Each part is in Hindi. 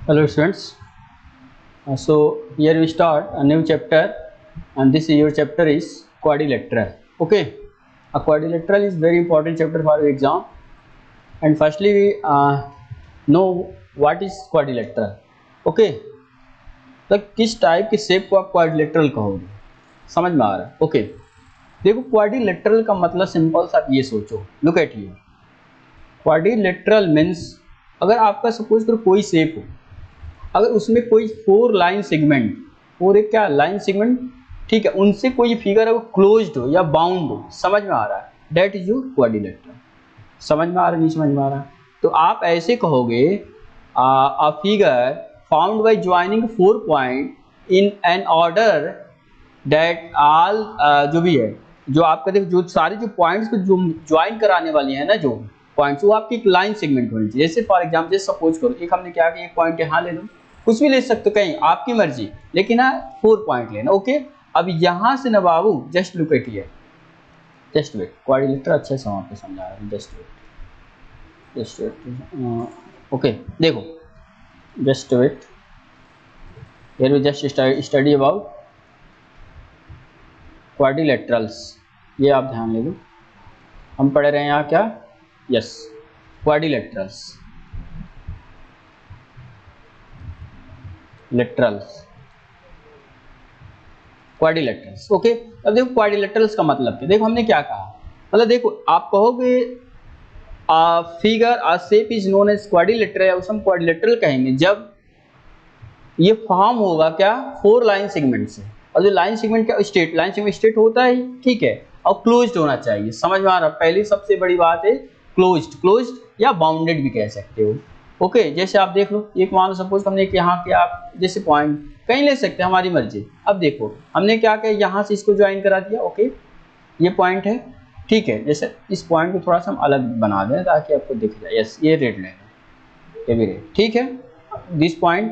Hello students. So here we start a new chapter, and this your chapter is quadrilateral. Okay, a quadrilateral is very important chapter for your exam. And firstly we know what is quadrilateral. Okay, तो किस टाइप के शेप को आप क्वाड्रिलेटरल कहोगे, समझ में आ रहा है? ओके, देखो क्वाड्रिलेटरल का मतलब सिंपल सा आप ये सोचो, look at here. Quadrilateral means अगर आपका सपोज करो कोई शेप हो, अगर उसमें कोई 4 लाइन सेगमेंट, पूरे क्या लाइन सेगमेंट, ठीक है, उनसे कोई फिगर अगर क्लोज्ड हो या बाउंड हो, समझ में आ रहा है, दैट इज योर क्वाड्रिलेटरल। समझ में आ रहा है, नहीं समझ में आ रहा? तो आप ऐसे कहोगे a figure found by joining 4 point in an order that all, जो भी है, जो आपका देखो जो सारे जो पॉइंट्स को जो ज्वाइन कराने वाली है ना, जो पॉइंट्स, वो आपकी एक लाइन सेगमेंट होनी चाहिए। जैसे फॉर एग्जाम्पल जैसे सपोज करो एक हमने क्या किया, एक पॉइंट यहाँ ले लो, कुछ भी ले सकते हो कहीं, आपकी मर्जी, लेकिन 4 पॉइंट लेना। ओके, अब यहाँ से ना बाबू, just look at here, just wait, quadrilateral अच्छे से वहाँ पे समझा रहा हूँ, जस्ट वेट, ओके, देखो just wait, here we just study about quadrilaterals. ये आप ध्यान ले लो, हम पढ़ रहे हैं यहाँ क्या, yes, quadrilaterals, laterals, quadrilaterals. Okay, अब देखो क्वाड्रिलेटरल्स का मतलब क्या, देखो हमने क्या कहा, मतलब देखो आप कहोगे figure a shape is known as quadrilateral, या उसे हम क्वाड्रिलेटरल कहेंगे जब ये फॉर्म होगा क्या, 4 लाइन सेगमेंट से, और जो लाइन सेगमेंट क्या, स्ट्रेट लाइन सेगमेंट स्ट्रेट होता है, ठीक है, और क्लोज्ड होना चाहिए। समझ में आ रहा है? पहली सबसे बड़ी बात है क्लोज्ड या बाउंडेड भी कह सकते हो। ओके, जैसे आप देख लो, एक मान लो सपोज हमने यहाँ के आप जैसे पॉइंट कहीं ले सकते हैं, हमारी मर्जी। अब देखो हमने क्या किया, यहाँ से इसको ज्वाइन करा दिया। ओके, ये पॉइंट है, ठीक है, जैसे इस पॉइंट को थोड़ा सा हम अलग बना दें ताकि आपको दिख जाए। यस, ये रेड लेना, ये भी रेड, ठीक है, this point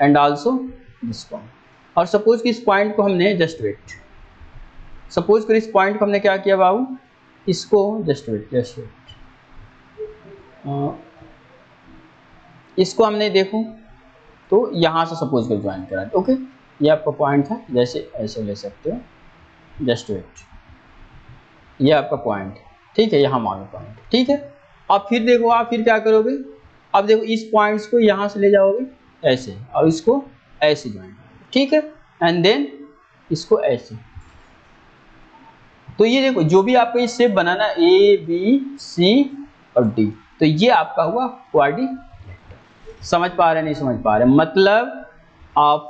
and also this point. और सपोज कि इस पॉइंट को हमने जस्ट वेट, सपोज कर इस पॉइंट को हमने क्या किया बाबू, इसको जस्ट वेट, इसको हमने देखो तो यहाँ से सपोज कर ज्वाइन करा। ओके, ये आपका पॉइंट था, जैसे ऐसे ले सकते हो, जस्ट वेट, ये आपका पॉइंट, ठीक है, यहाँ मान लो पॉइंट, ठीक है। अब फिर देखो, आप फिर क्या करोगे, अब देखो इस पॉइंट्स को यहाँ से ले जाओगे ऐसे, और इसको ऐसे ज्वाइन, ठीक है, एंड देन इसको ऐसे। तो ये देखो जो भी आपको ये शेप बनाना, ए बी सी और डी, तो ये आपका हुआ क्वाड्रिलेटरल। समझ पा रहे नहीं समझ पा रहे? मतलब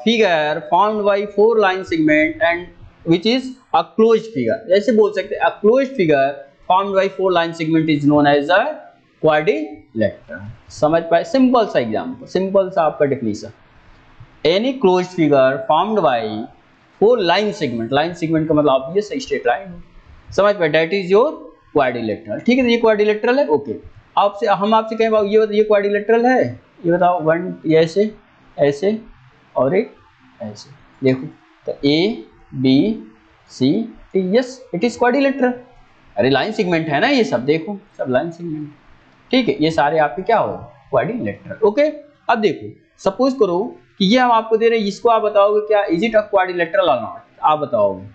figure found by 4 line segment and which is a closed figure, जैसे बोल सकते हैं a closed figure formed by 4 line segment is known as a quadrilateral। समझ पाए? सिंपल सा एग्जांपल, सिंपल सा आपका definition, any closed figure formed by 4 line segment, line segment का मतलब ऑब्वियस स्ट्रेट लाइन, समझ पाए, that is your quadrilateral। ठीक है, ये क्वाड्रिलेटरल है। ओके, आपसे हम आपसे कहें ये बताओ, ये क्वाड्रिलेटरल है, ये बताओ, वन ऐसे ऐसे और एक ऐसे, देखो तो A B C D, yes it is quadrilateral. अरे लाइन सेगमेंट है ना ये सब, देखो सब लाइन सेगमेंट, ठीक है, ये सारे आपके क्या हो, क्वाड्रिलेटरल। ओके, अब देखो सपोज करो कि ये हम आपको दे रहे हैं, इसको आप बताओगे क्या, इज इट अ क्वाड्रिलेटरल और नॉट, आप बताओगे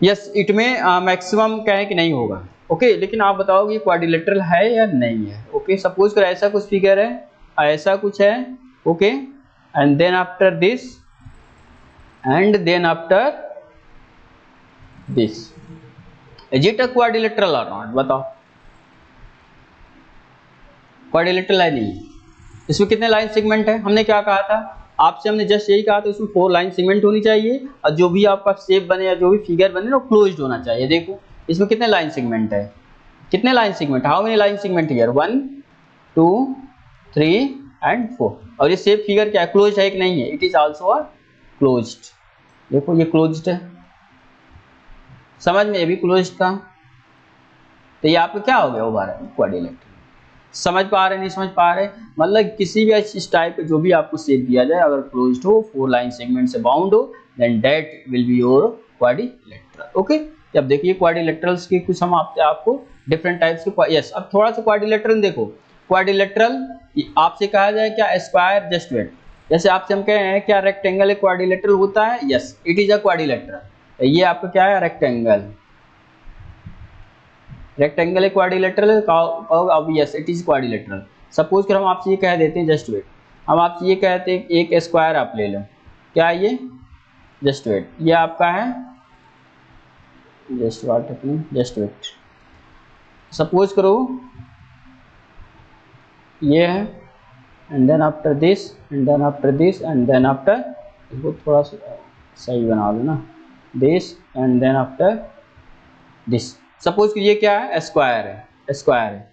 यस, इट में मैक्सिमम कहें कि नहीं होगा। ओके, लेकिन आप बताओगे क्वाड्रिलेटरल है या नहीं है। ओके, सपोज करो ऐसा कुछ फिगर है, ऐसा कुछ है, okay, and then after this and then after this, is it a quadrilateral or not, बताओ, क्वाड्रिलेटरल है नहीं। इसमें कितने लाइन सेगमेंट है, हमने क्या कहा था आपसे, हमने जस्ट यही कहा था, इसमें 4 लाइन सेगमेंट होनी चाहिए, और जो भी आपका शेप बने या जो भी फिगर बने ना, वो क्लोज्ड होना चाहिए। देखो इसमें कितने लाइन सेगमेंट है, कितने line segment, how many line segment here, 1 2 3 and 4। और ये शेप फिगर क्या है, क्लोज्ड है कि नहीं है, it is also a closed. देखो ये क्लोज्ड है, समझ में, ये भी क्लोज्ड था, तो ये आपका क्या हो गया, ओवर क्वाड्रिलेटरल। समझ पा रहे नहीं समझ पा रहे? मतलब किसी भी इस टाइप के जो भी आपको शेप दिया जाए, अगर क्लोज्ड हो, 4 लाइन सेगमेंट से बाउंड हो, then that will be your quadrilateral. Okay, अब देखिए क्वाड्रिलेटरल्स के कुछ हम आपको डिफरेंट टाइप्स के, यस, अब थोड़ा सा क्वाड्रिलेटरल देखो, क्वाड्रिलेटरल आपसे कहा जाए क्या स्क्वायर, जस्ट वेट। जैसे आपसे हम कह रहे हैं क्या रेक्टेंगल एक क्वाड्रिलेटरल होता है, yes it is a quadrilateral. ये आपका क्या है रेक्टेंगल, रेक्टेंगल एक क्वाड्रिलेटरल कहोगे अब, yes it is quadrilateral. Suppose कर हम आपसे ये कह देते हैं, जस्ट वेट, हम आपसे ये कहते हैं एक स्क्वायर आप ले लो, क्या ये, जस्ट वेट, ये आपका है जस्ट वेट, सपोज करो ये है, and then after this and then after this and then after, इसको थोड़ा सा सही बना लो ना, this and then after this. Suppose कि ये क्या है स्क्वायर है, स्क्वायर है,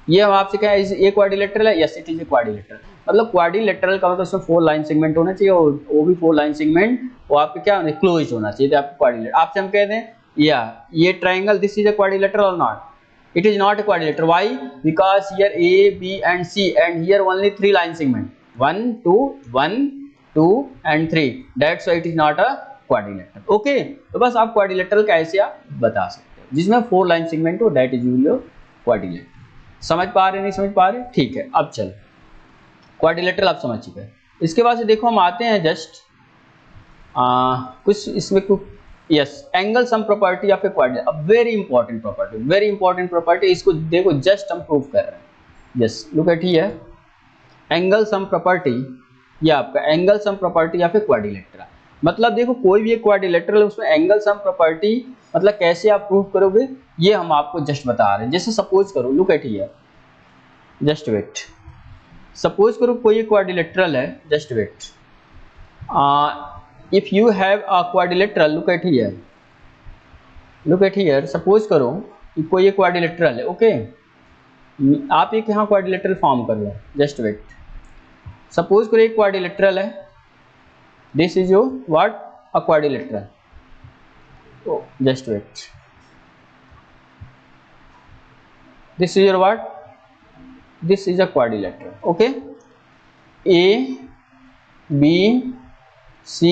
ये हम आपसे क्या है ये क्वाड्रिलेटरल है, yes it is a quadrilateral. मतलब क्वाड्रिलेटरल का मतलब उसमें 4 लाइन सेगमेंट होना चाहिए, और वो भी 4 लाइन सेगमेंट वो आपके क्या होना क्लोज होना चाहिए, तो आपको क्वाड्रिलेटरल। आपसे हम कहते हैं या ये triangle this is a quadrilateral और not, it is not a quadrilateral. Why? Because here A, B and C and here only 3 line segment, 1 2 1 2 and 3, that's why it is not a quadrilateral. Okay, तो बस आप quadrilateral कैसे आप बता सकते हो, जिसमें 4 line segment हो, that is your quadrilateral। समझ पा रहे नहीं समझ पा रहे, ठीक है। अब चल quadrilateral आप समझ चुके हैं। इसके बाद से देखो हम आते हैं जस्ट कुछ इसमें कुछ, yes angle sum property of a quadrilateral, very important property, इसको देखो जस्ट हम प्रूव कर रहे हैं। Just look at here, angle sum property, ये आपका angle sum property of a quadrilateral. मतलब देखो कोई भी एक क्वाड्रिलेटरल उसमें एंगल सम प्रॉपर्टी मतलब कैसे आप प्रूव करोगे, ये हम आपको जस्ट बता रहे हैं। जैसे सपोज करो, look at here, just wait, suppose करो कोई एक क्वाड्रिलेटरल है, just wait, if you have a quadrilateral, look at here, suppose करो कि कोई एक क्वाड्रिलेटरल है, ओके आप एक यहाँ क्वाड्रिलेटरल फॉर्म कर लो, जस्ट वेट, सपोज करो एक क्वाड्रिलेटरल है, this is your what a quadrilateral, just wait, this is your what, this is a quadrilateral, okay A B C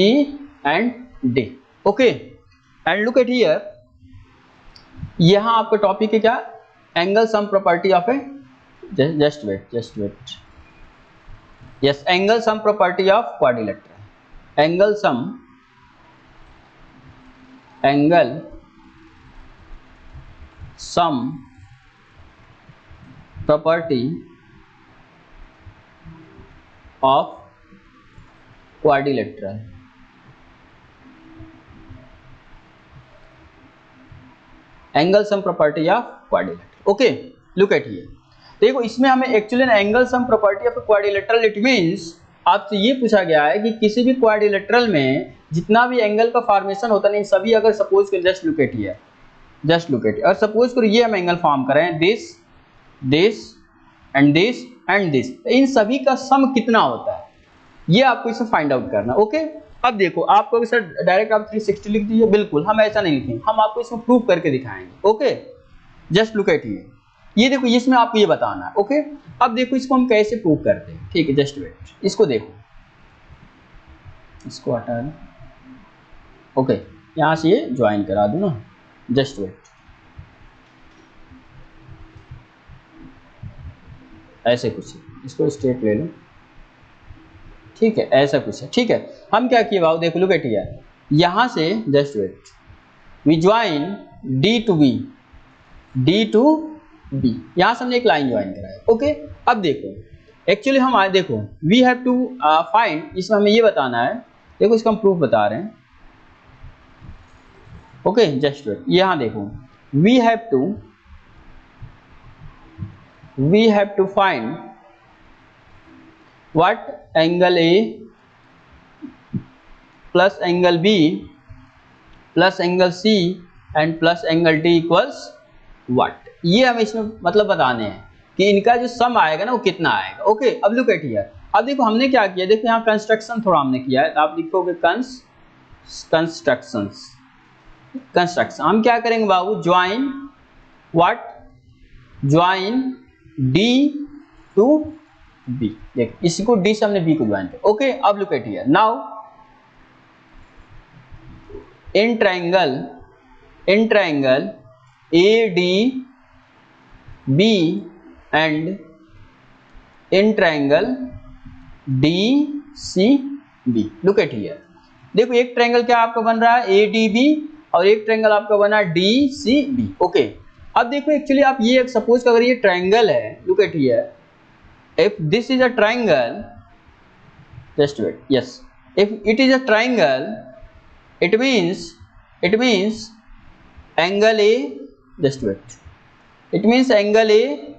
and D, okay, and look at here, यहाँ आपका टॉपिक है क्या, angle sum property of a, just wait, yes angle sum property of quadrilateral, angle sum property of quadrilateral, angle sum property of quadrilateral, okay look at here. देखो इसमें हमें actually angle sum property of quadrilateral, it means आपसे ये पूछा गया है कि किसी भी क्वाड्रिलेटरल में जितना भी एंगल का फॉर्मेशन होता है, सभी अगर सपोज कर, जस्ट लुक एट हियर, और सपोज करो ये हम एंगल फॉर्म करें, दिस एंड दिस, इन सभी का सम कितना होता है ये आपको इसे फाइंड आउट करना, ओके। अब देखो आपको सर डायरेक्ट आप 360 लिख दीजिए, बिल्कुल हम ऐसा नहीं लिखेंगे, हम आपको इसमें प्रूव करके दिखाएंगे, okay. Just look at here, ये देखो इसमें आपको ये बताना है, ओके। अब देखो इसको हम कैसे प्रूव करते हैं, ठीक है, जस्ट वेट, इसको देखो, इसको हटा दो, ओके, यहाँ से ये ज्वाइन करा दो ना, जस्ट वेट, ऐसे कुछ, इसको स्ट्रेट ले लो, ठीक है, ऐसा कुछ है, ठीक है। हम क्या किए बाबू, देखो लुक एट हियर, यहाँ से just wait, we join D to B, यहाँ से हमने एक लाइन ज्वाइन कराया, ओके। अब देखो एक्चुअली हम आए, देखो वी हैव टू फाइंड, इसमें हमें ये बताना है, देखो इसका हम प्रूफ बता रहे हैं, ओके जस्ट वेट, यहाँ देखो we have to find what angle A plus angle B plus angle C and plus angle D equals what, ये हमें इसमें मतलब बताने हैं कि इनका जो सम आएगा ना वो कितना आएगा, ओके। अब लुक एट हियर, अब देखो हमने क्या किया, देखो यहाँ कंस्ट्रक्शन थोड़ा हमने किया है, आप लिखोगे कंस्ट्रक्शन, हम क्या करेंगे बाबू, ज्वाइन D टू बी, देख इसको डी से हमने बी को ज्वाइन किया, ओके। अब look at here, now in triangle A D B and in triangle DCB. Look at here. देखो एक ट्रायंगल क्या आपका बन रहा है ADB और एक ट्रायंगल आपका बना DCB. ओके अब देखो एक्चुअली आप ये सपोज अगर ये ट्रायंगल है, look at here, if this is a triangle, just wait, yes, if it is a triangle, it means angle A, just wait, it means angle A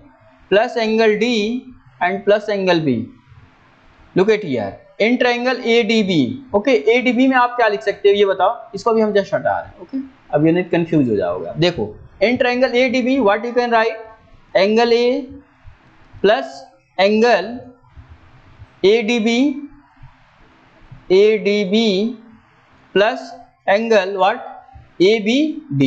plus angle D and plus angle B. Look at here, in triangle ADB. Okay ADB में आप क्या लिख सकते हो ये बताओ, इसको भी हम जस्ट हटा रहे हैं. ओके अब ये नहीं कंफ्यूज हो जाओगे. देखो in triangle ADB what you can write, angle A plus angle ADB plus angle what, ABD.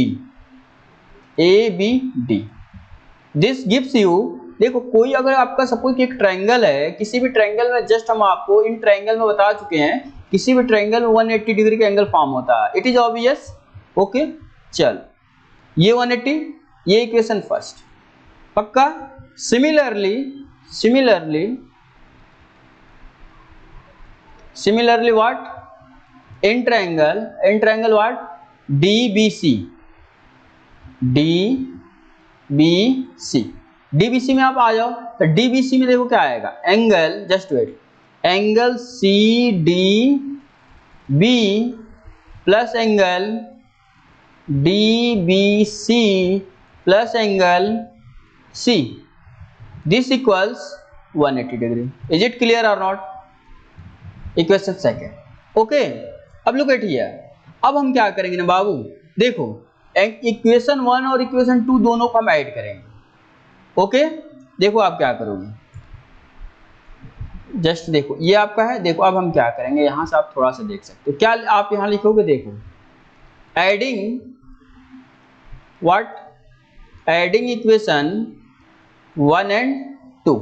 This gives you, देखो कोई अगर आपका सपोज कि एक ट्रायंगल है, किसी भी ट्रायंगल में जस्ट हम आपको इन ट्रायंगल में बता चुके हैं किसी भी ट्रायंगल में 180 डिग्री का एंगल फॉर्म होता है. It is obvious. ओके चल ये 180, ये इक्वेशन फर्स्ट पक्का. Similarly what, in triangle what, DBC में आप आ जाओ तो DBC में देखो क्या आएगा, angle, just wait, angle CDB plus angle DBC plus angle C, this equals 180 degree. Is it clear or not? Equation second. Okay अब लुक एट हियर. अब हम क्या करेंगे ना बाबू, देखो इक्वेशन 1 और इक्वेशन 2 दोनों को हम ऐड करेंगे. ओके देखो आप क्या करोगे, जस्ट देखो ये आपका है. देखो अब हम क्या करेंगे, यहां से आप थोड़ा सा देख सकते हो क्या आप यहां लिखोगे. देखो adding what, adding equation 1 and 2.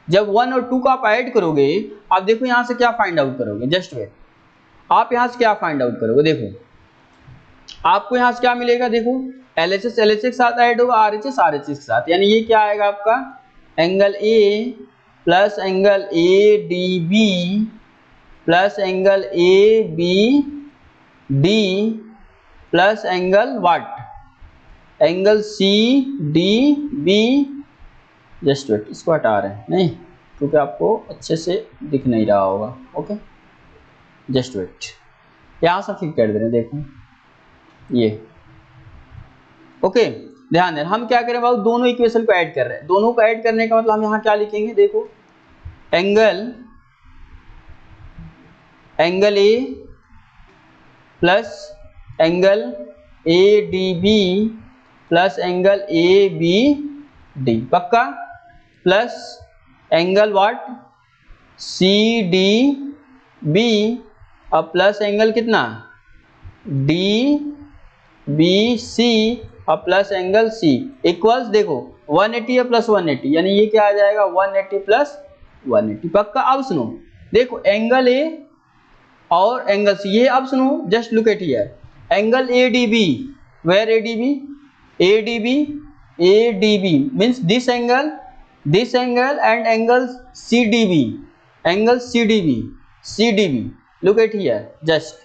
जब 1 और 2 को आप ऐड करोगे, आप देखो यहां से क्या फाइंड आउट करोगे, जस्ट वेट, आप यहां से क्या फाइंड आउट करोगे. देखो आपको यहां से क्या मिलेगा, देखो LHS के साथ ऐड होगा, RHS के साथ, यानी ये क्या आएगा आपका, angle A plus angle ADB plus angle ABD plus angle what, angle CDB. Just wait, इसको हटा रहे हैं नहीं क्योंकि आपको अच्छे से दिख नहीं रहा होगा. ओके जस्ट वेट, यहां से फिक्स कर दे रहे हैं. देखो ये ओके ध्यान देना. हम क्या करें बाबू, दोनों इक्वेशन को ऐड कर रहे हैं. दोनों को ऐड करने का मतलब हम यहां क्या लिखेंगे, देखो angle A plus angle ADB plus angle ABD पक्का, प्लस एंगल व्हाट CDB और प्लस एंगल कितना DBC और प्लस एंगल C इक्वल्स, देखो 180 प्लस 180, यानी ये क्या आ जाएगा 180 प्लस 180 पक्का. अब सुनो देखो एंगल A और एंगल C, ये अब सुनो just look at here, angle ADB, where ADB means this angle and angle CDB, look at here. Just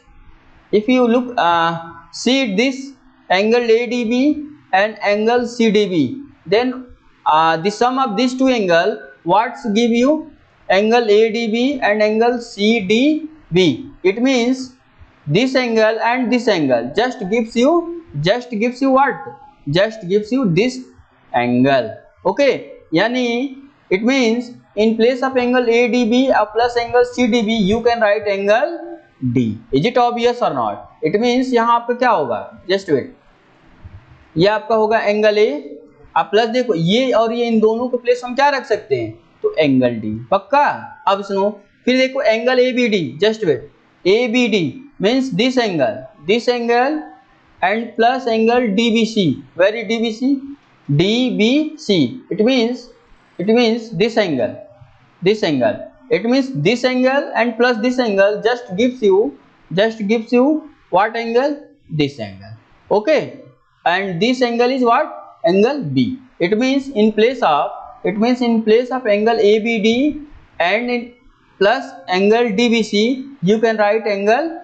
if you look see this angle ADB and angle CDB, then the sum of these two angle what give you, angle ADB and angle CDB. It means this angle and this angle just gives you what, just gives you this angle. Okay, yani it means in place of angle ADB plus angle CDB you can write angle D. Is it obvious or not? It means यहाँ आपका क्या होगा, just wait, ये आपका होगा एंगल A अब प्लस देखो ये और ये, इन दोनों को प्लेस हम क्या रख सकते हैं, तो एंगल D पक्का. अब सुनो फिर देखो angle ABD, just wait, ABD means this angle and plus angle DBC, where is DBC, it means this angle, it means this angle and plus this angle just gives you what angle, this angle. Okay, and this angle is what, angle B. It means in place of It means in place of angle ABD and in plus angle DBC, you can write angle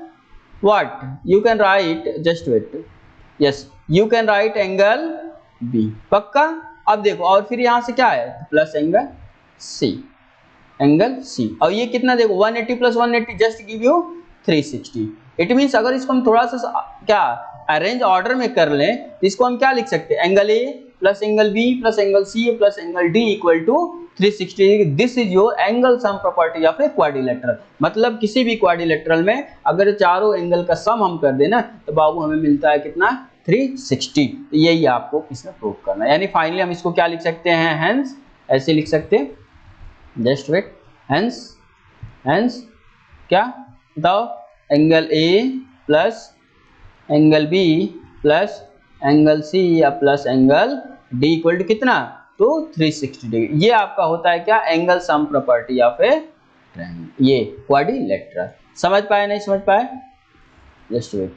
what? You can write, just wait, yes, you can write angle B. पक्का? अब देखो, और फिर यहाँ से क्या है, plus angle C, angle C, और ये कितना देखो 180 plus 180 just give you 360. It means अगर इसको हम थोड़ा सा क्या अरेंज ऑर्डर में कर लें तो इसको हम क्या लिख सकते हैं, angle A plus angle B plus angle C plus angle D equal to 360. This is your angle sum property of a quadrilateral. मतलब किसी भी क्वाड्रिलेटरल में अगर चारों एंगल का सम हम कर देना तो बाबू हमें मिलता है कितना, 360. तो यही आपको इसमें प्रूव करना है. यानी फाइनली हम इसको क्या लिख सकते हैं, हेंस ऐसे लिख सकते हैं, जस्ट वेट, हेंस क्या बताओ, angle A plus angle B plus angle C या plus angle D equal to कितना, तो 360 डिग्री. ये आपका होता है क्या, angle sum property of a triangle, ये क्वाड्रिलेटरल. समझ पाए नहीं समझ पाए, जस्ट वेट,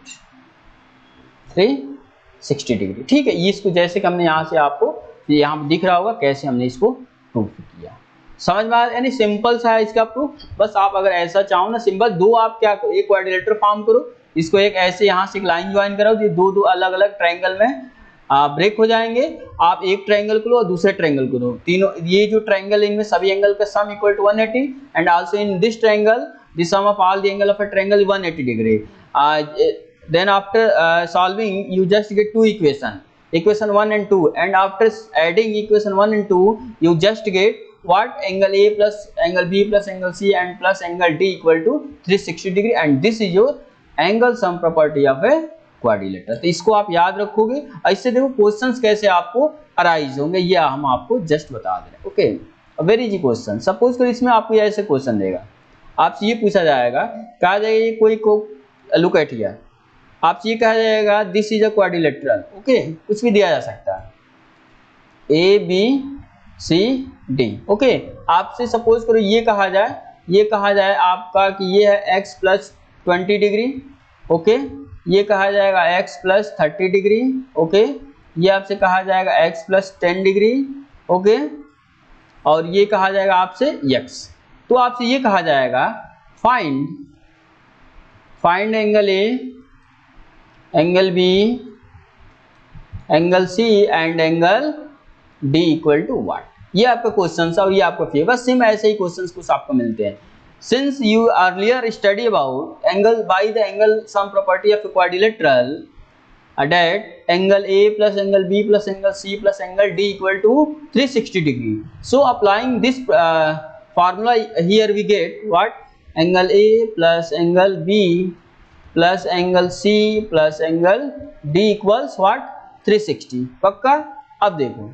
360 डिग्री. ठीक है, ये इसको जैसे कि हमने यहाँ से आपको यहाँ दिख रहा होगा कैसे हमने इसको प्रूफ किया, समझ में आया. यानी सिंपल सा है इसका प्रूफ. बस आप अगर ऐसा चाहो ना सिंपल, दो आप क्या करो, एक क्वाड्रिलेटरल फॉर्म करो, इसको एक ऐसे यहाँ से एक लाइन ज्वाइन कराओ, ये दो दो अलग अलग ट्रायंगल में ब्रेक हो जाएंगे. आप एक ट्रायंगल को लो और दूसरे ट्रायंगल को लो, तीनों ये जो ट्रायंगल इनमें सभी एंगल का sum equal to 180 and also in this triangle the sum of all the angle of a triangle 180 degree. Then after solving you just get to equation 1 and 2, and after adding equation 1 and 2 you just get what, angle A plus angle B plus angle C and plus angle D equal to 360 degree, and this is your angle sum property of a quadrilateral. तो इसको आप याद रखोगे. ऐसे देखो क्वेश्चंस कैसे आपको अराइज होंगे ये हम आपको जस्ट बता दे रहे हैं. Okay, very easy question. Suppose करो इसमें आपको ऐसे क्वेश्चन देगा, आपसे ये पूछा जाएगा, कहा जाएगा कोई को लुक एट हियर, आपसे ये कहा जाएगा this is a quadrilateral. Okay, कुछ भी दिया जा सकता है, A B C D. Okay, आपसे सपोज करो ये कहा जाए आपका कि ये है x प्लस 20 डिग्री. ओके, ये कहा जाएगा x प्लस 30 डिग्री. ओके, ये आपसे कहा जाएगा x प्लस 10 डिग्री. ओके, और ये कहा जाएगा आपसे x. तो आपसे ये कहा जाएगा find angle A, angle B, angle C and angle D equal to what. ये आपका क्वेश्चन और ये आपका फिगर. बस सेम ऐसे ही क्वेश्चंस कुछ आपको मिलते हैं. Since you earlier study about angle by the angle sum property of a quadrilateral, that angle A plus angle B plus angle C plus angle D equal to 360 degree. So applying this formula here we get what, angle A plus angle B plus angle C plus angle D equals what, 360. पक्का. अब देखो,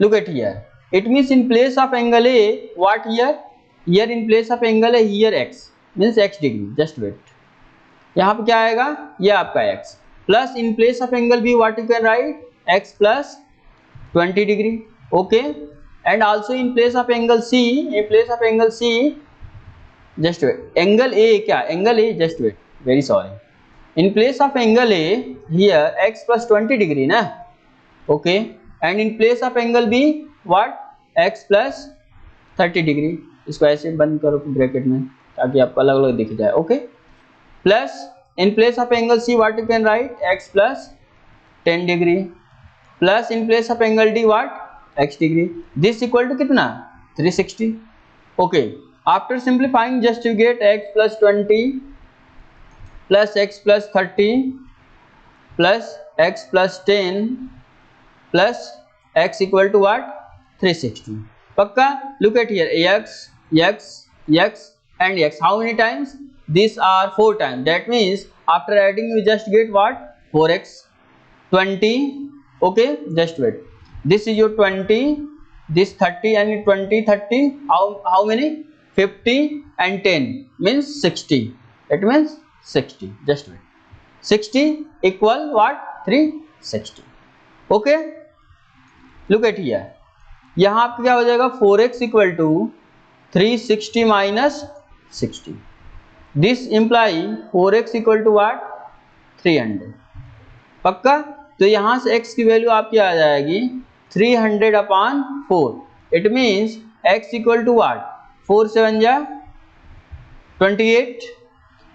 look at here. It means in place of angle A, what here? Here in place of angle है here x means x degree. Just wait, यहाँ पे क्या आएगा, ये आपका x plus in place of angle B what you can write, x plus 20 degree. Okay, and also in place of angle C, just wait, angle A क्या, angle A, just wait, very sorry, in place of angle A here x plus 20 degree ना. Okay, and in place of angle B what, x plus 30 degree. इसको ऐसे बंद करो ब्रैकेट में ताकि आपको अलग अलग दिख जाए. Okay, plus in place of angle C what you can write, x plus 10 degree plus in place of angle D what, x degree. This equal to कितना, 360. Okay, after simplifying just you get x plus 20 plus x plus 30 plus x plus 10 plus x equal to what, 360. पक्का. Look at here, x and x. How many times? These are 4 times. That means after adding you just get what, 4x 20. Okay, just wait, this is your 20, this 30 and 20 30. How many, 50 and 10 means 60. It means 60. Just wait, 60 equal what, 360. Okay, look at here. यहाँ आपका क्या हो जाएगा, 4x equal to 360 minus 60. This imply 4x equal to what, 300. पक्का. तो यहाँ से x की वैल्यू आपकी आ जाएगी 300 upon 4. It means x equal to what? 4 7 ja 28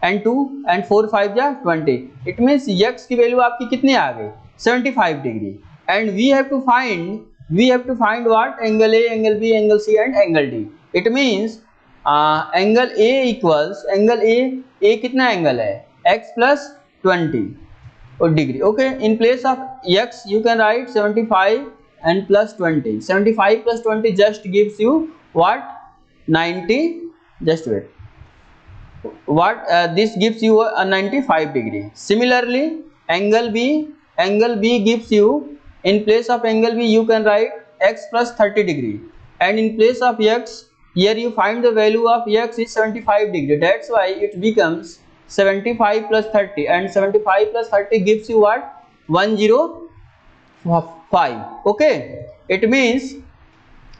and 2 and 4 5 ja 20. It means x की वैल्यू आपकी कितनी आ गई? 75 degree. And we have to find what? Angle A, angle B, angle C and angle D. It means angle A equals A कितना एंगल है? x plus 20 degree. Okay, in place of x you can write 75 and plus 20. 75 plus 20 just gives you what? 90. Just wait. What this gives you a 95 degree. Similarly, angle B gives you, in place of angle B you can write x plus 30 degree, and in place of x here you find the value of x is 75 degree. That's why it becomes 75 plus 30, and 75 plus 30 gives you what? 105. Okay, it means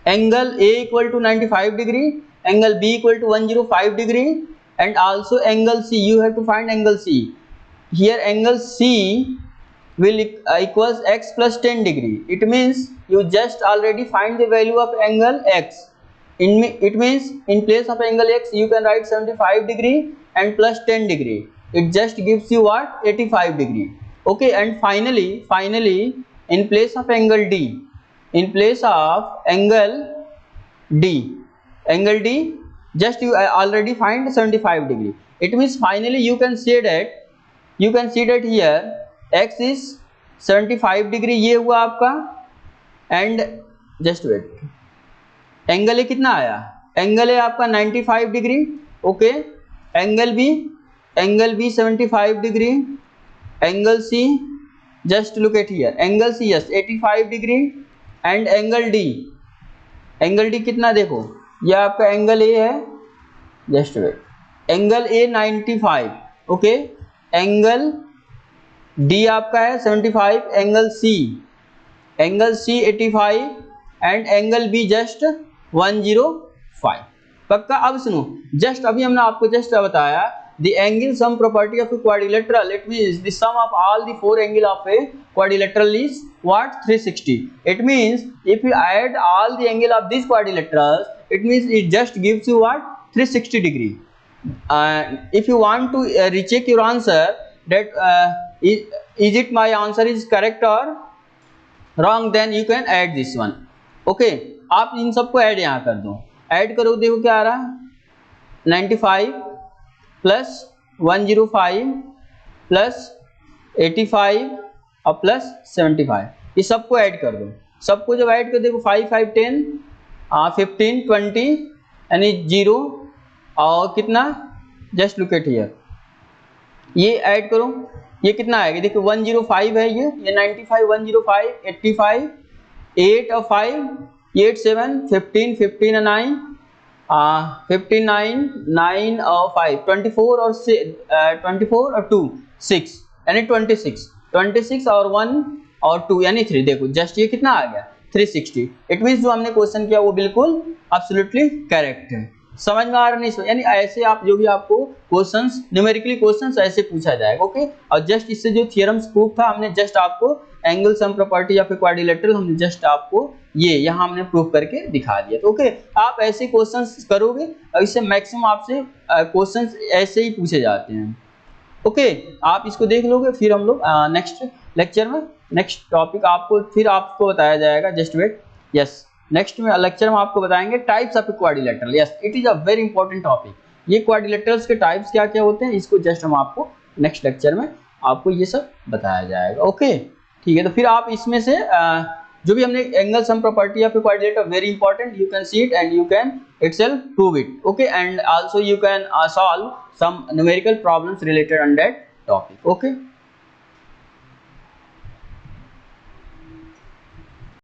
angle A equal to 95 degree, angle B equal to 105 degree, and also angle C. You have to find angle C. Here angle C will equals x plus 10 degree. It means you just already find the value of angle x. It means in place of angle x you can write 75 degree and plus 10 degree. It just gives you what? 85 degree. Okay, and finally in place of angle D, just you already find 75 degree. It means finally you can see that here x is 75 degree ये हुआ आपका, and just wait, angle A कितना आया? एंगल ए आपका 95 डिग्री. Okay, angle B 75 degree, angle C just look at here, angle C yes 85 degree, and angle D कितना देखो, यह आपका एंगल ए है. Just wait, angle A 95. Okay, angle D आपका है 75, angle C 85 and angle B just 105. पक्का? अब सुनो, जस्ट अभी हमने आपको जस्ट बताया the angle sum property of a quadrilateral. It means the sum of all the four angle of a quadrilateral is what? 360. It means if you add all the angle of these quadrilaterals, it means it just gives you what? 360 degree. If you want to recheck your answer that is it my answer is correct or wrong, then you can add this one. Okay, आप इन सबको ऐड यहाँ कर दो. ऐड करो, देखो क्या आ रहा? 95 प्लस 105 प्लस 85 और प्लस 75, ये सबको ऐड कर दो. सबको जब ऐड कर देखो 5 5 10 15 20 यानी 0 और कितना? जस्ट लुक एट हियर, ये ऐड करो, ये कितना आएगा? देखो 105 है, ये 95 105 85 8 और 5 8 7 15 15 और 9 59 9 और 5 24 और 24 और 2 6 यानी 26 और 1 और 2 यानी 3. देखो जस्ट ये कितना आ गया? 360. इट मीन्स जो हमने क्वेश्चन किया वो बिल्कुल एब्सोल्युटली करेक्ट है. समझ में आ रहा? नहीं, यानी ऐसे आप जो भी आपको क्वेश्चंस न्यूमेरिकली क्वेश्चंस ऐसे पूछा जाएगा. ओके, और जस्ट इससे जो थ्योरम्स प्रूफ था, हमने जस्ट आपको एंगल सम प्रॉपर्टी या फिर क्वाड्रिलेटरल, हमने जस्ट आपको ये यहाँ हमने प्रूफ करके दिखा दिया. तो ओके, आप ऐसे क्वेश्चंस करोगे और इससे मैक्सिमम आपसे क्वेश्चंस ऐसे ही पूछे जाते हैं. ओके, आप इसको देख लोगे, फिर हम लोग नेक्स्ट लेक्चर में नेक्स्ट टॉपिक आपको बताया जाएगा. जस्ट वेट, यस, नेक्स्ट में लेक्चर में आपको बताएंगे types of quadrilateral. Yes, it is a very important topic. ये क्वाड्रिलेटरल्स के टाइप्स क्या क्या होते हैं, इसको जस्ट हम आपको नेक्स्ट लेक्चर में आपको ये सब बताया जाएगा. ओके, ठीक है. तो फिर आप इसमें से जो भी हमने angle sum property of quadrilateral, very important, you can see it and you can itself prove it. Okay, and also you can solve some numerical problems related on that topic. Okay.